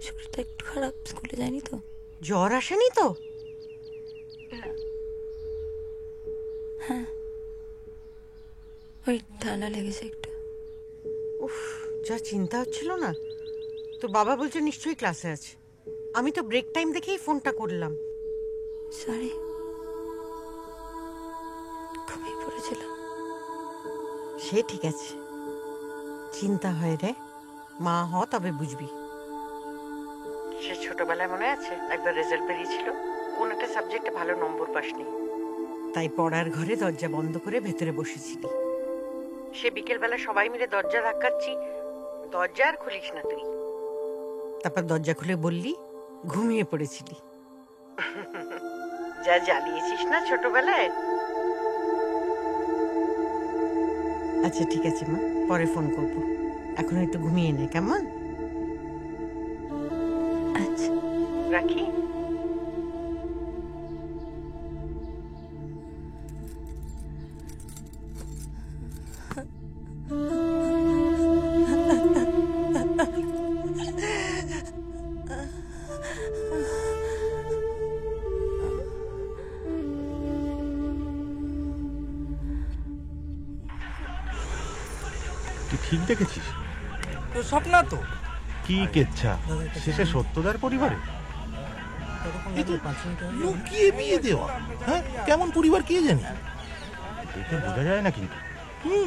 শরীরটা একটু খারাপ, স্কুলে যায়নি তো। জ্বর আসেনি তো? হ্যাঁ, ওই ঠান্ডা লেগেছে একটু। উফ, যা চিন্তা হচ্ছিল না। তো বাবা বলছে নিশ্চয়ই ক্লাসে আছে। আমি তো ব্রেক টাইম দেখেই ফোনটা করলাম। সরি, ঘুমিয়ে পড়েছিলাম। সে ঠিক আছে, চিন্তা হয় রে, মা হ তবে বুঝবি। সে ছোটবেলায় মনে আছে একবার রেজাল্ট বেরিয়েছিল, কোন একটা সাবজেক্টে ভালো নম্বর পাসনি, তাই পড়ার ঘরে দরজা বন্ধ করে ভেতরে বসেছিলি। সে বিকেলবেলা সবাই মিলে দরজা ধাক্কাচ্ছি, দরজা আর খুলিস না তুই। তারপর দরজা খুলে বললি ঘুমিয়ে পড়েছিলি। যা জ্বালিয়েছিস না ছোটবেলায়। আচ্ছা ঠিক আছে মা, পরে ফোন করবো, এখন একটু ঘুমিয়ে নে কেমন? আচ্ছা, রাখি। তুই ঠিক দেখেছিস তো স্বপ্ন তো কি কেচ্ছা শেষে সত্যদার পরিবারে লুকিয়ে বিয়ে দেওয়া। হ্যাঁ, কেমন পরিবার কে জানি। দেখে বোঝা যায় না কিন্তু।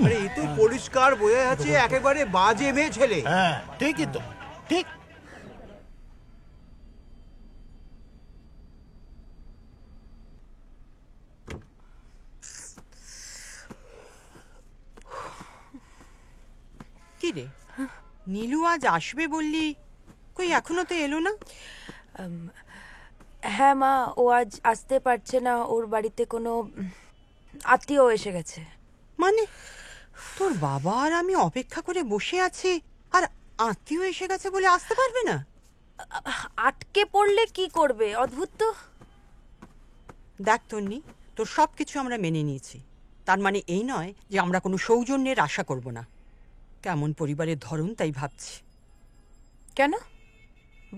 আরে এ তো পরিষ্কার বোঝা যাচ্ছে একেবারে বাজে মেয়ে ছেলে। হ্যাঁ ঠিকই তো, ঠিক। কি রে, নীলু আজ আসবে বললি, কই এখনো তো এলো না? হ্যাঁ মা, ও আজ আসতে পারছে না, ওর বাড়িতে কোনো আত্মীয় এসে গেছে। মানে তোর বাবা আর আমি অপেক্ষা করে বসে আছি, আর আত্মীয় এসে গেছে বলে আসতে পারবে না? আটকে পড়লে কি করবে, অদ্ভুত তো। দেখ তন্নি, তোর সব কিছু আমরা মেনে নিয়েছি, তার মানে এই নয় যে আমরা কোনো সৌজন্যের আশা করব না। কেমন পরিবারের ধরন তাই ভাবছি। কেন?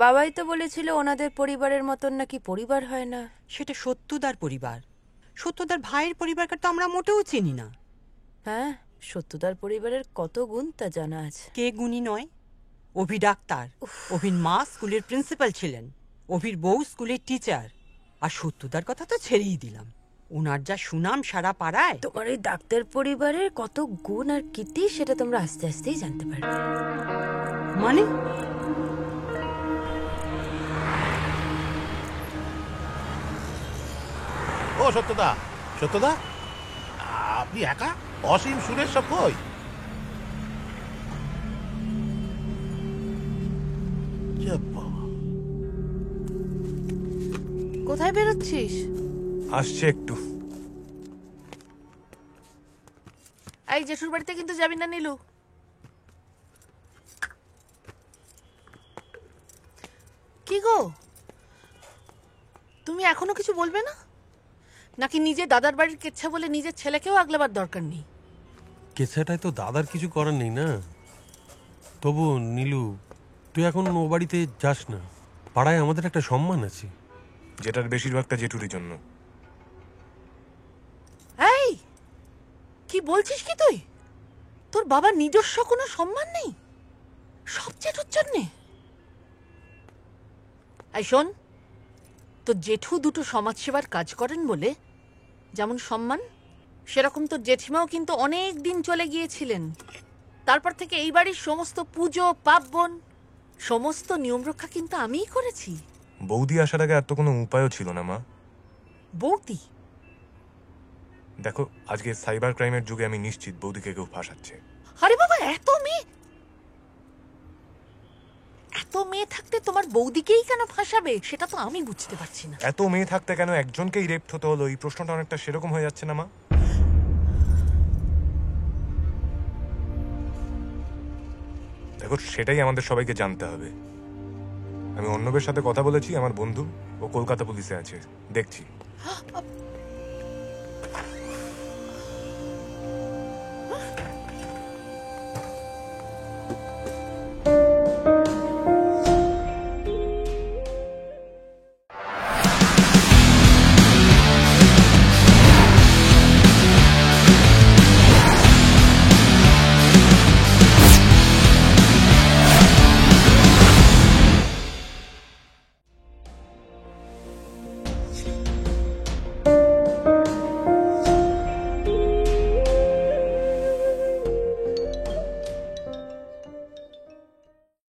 বাবাই তো বলেছিল ওনাদের পরিবারের মতন নাকি পরিবার হয় না। সেটা সত্যদার পরিবার, সত্যদার ভাইয়ের পরিবারকে তো আমরা মোটেও চিনি না। হ্যাঁ, সত্যদার পরিবারের কত গুণ তা জানা আছে। কে গুণী নয়? অভি ডাক্তার, অভির মা স্কুলের প্রিন্সিপাল ছিলেন, অভির বউ স্কুলের টিচার, আর সত্যদার কথা তো ছেড়েই দিলাম, ওনার যা সুনাম সারা পাড়ায়। তোমার এই ডাক্তার পরিবারের কত গুণ আর কীর্তি সেটা তোমরা আস্তে আস্তেই জানতে পারবে। মানে ও সত্যদা, সত্যদা আপনি একা? অসীম সুরেশ সব কই? কোথায় বেরোচ্ছিস? আসছে একটু। এই জেঠুর বাড়িতে কিন্তু যাবি না নীলু। কি গো, তুমি এখনো কিছু বলবে না? নাকি নিজে দাদার বাড়ির কেচ্ছা বলে নিজের ছেলেকেও আগলাবার দরকার নেই? কেচ্ছাটায় তো দাদার কিছু করার নেই না। তবু নীলু, তুই এখন ও বাড়িতে যাস না, পাড়ায় আমাদের একটা সম্মান আছে, যেটার বেশিরভাগটা জেঠুরির জন্য। এই কি বলছিস কি তুই? তোর বাবার নিজস্ব কোনো সম্মান নেই, সব জেঠুর জন্যে? এই শোন, তোর জেঠু দুটো সমাজসেবার কাজ করেন বলে যেমন সম্মান, সেরকম তোর জেঠিমাও কিন্তু অনেক দিন চলে গিয়েছিলেন। তারপর থেকে এই বাড়ির সমস্ত পুজো পার্বণ সমস্ত নিয়ম রক্ষা কিন্তু আমিই করেছি। বৌদি আসার আগে আর তো কোনো উপায়ও ছিল না মা। বৌদি? দেখো, আজকে সাইবার ক্রাইমের যুগে আমি নিশ্চিত বৌদিকে কেউ ফাঁসাচ্ছে। আরে বাবা, এত মেয়ে থাকতে তোমার বৌদিকেই কেন ফাঁসাবে সেটা তো আমি বুঝতে পারছি না। এত মেয়ে থাকতে কেন একজনকেই রেপ্ট হতে হলো, এই প্রশ্নটা অনেকটা সেরকম হয়ে যাচ্ছে না মা? দেখো, সেটাই আমাদের সবাইকে জানতে হবে। আমি অর্ণবের সাথে কথা বলেছি, আমার বন্ধু, ও কলকাতা পুলিশে আছে, দেখছি।